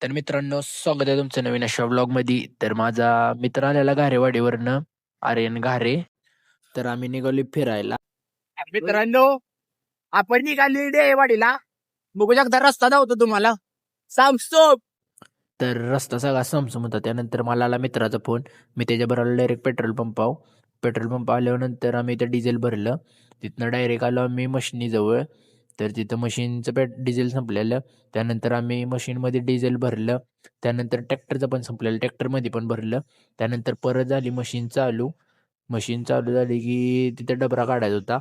तर मित्रांनो, स्वागत आहे तुमचं नवीन अशा व्लॉगमध्ये. तर माझा मित्र आलेला घारेवाडीवरनं, आर्यन घारे. तर आम्ही निघालो फिरायला. मित्रांनो, आपण निघाली वाडीला. बघू शकता रस्ता दावतो तुम्हाला. सामसोप तर रस्ता सगळा समसम होता. त्यानंतर मला आला मित्राचा फोन. मी त्याच्याबरोबर डायरेक्ट पेट्रोल पंपावर. पेट्रोल पंप आल्यानंतर आम्ही इथं डिझेल भरलं. तिथनं डायरेक्ट आलो आम्ही मशिनीजवळ. तर तिथं मशीनचं डिझेल संपलेलं. त्यानंतर आम्ही मशीनमध्ये डिझेल भरलं. त्यानंतर ट्रॅक्टरचं पण संपलेलं, ट्रॅक्टरमध्ये पण भरलं. त्यानंतर परत झाली मशीन चालू. मशीन चालू झाली की तिथं डबरा काढायचा होता.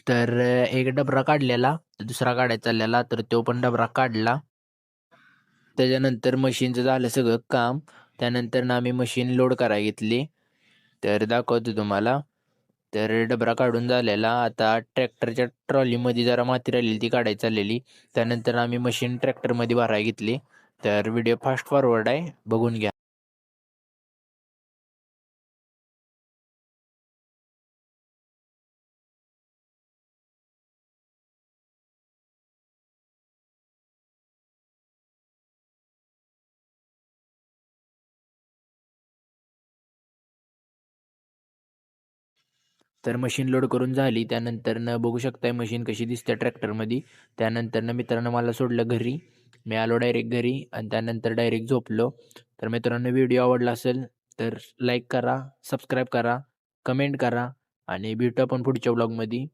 तर एक डबरा काढलेला, तर दुसरा काढायचा चाललेला, तर तो पण डबरा काढला. त्याच्यानंतर मशीनचं झालं सगळं काम. त्यानंतर आम्ही मशीन लोड करायला घेतली. तर दाखवतो तुम्हाला. तर डबरा काढून झालेला. आता ट्रॅक्टरच्या ट्रॉलीमध्ये जरा माती राहिलेली ती काढायची चाललेली. त्यानंतर आम्ही मशीन ट्रॅक्टरमध्ये भरायला घेतली. तर व्हिडिओ फास्ट फॉरवर्ड आहे, बघून घ्या. तर मशीन लोड करून झाली. त्यानंतरनं बघू शकताय मशीन कशी दिसते ट्रॅक्टरमध्ये. त्यानंतरनं मित्रांनो मला सोडलं घरी. मी आलो डायरेक्ट घरी आणि त्यानंतर डायरेक्ट झोपलो. तर मित्रांनो, व्हिडिओ आवडला असेल तर लाईक करा, सबस्क्राईब करा, कमेंट करा आणि भेटू आपण पुढच्या ब्लॉगमध्ये.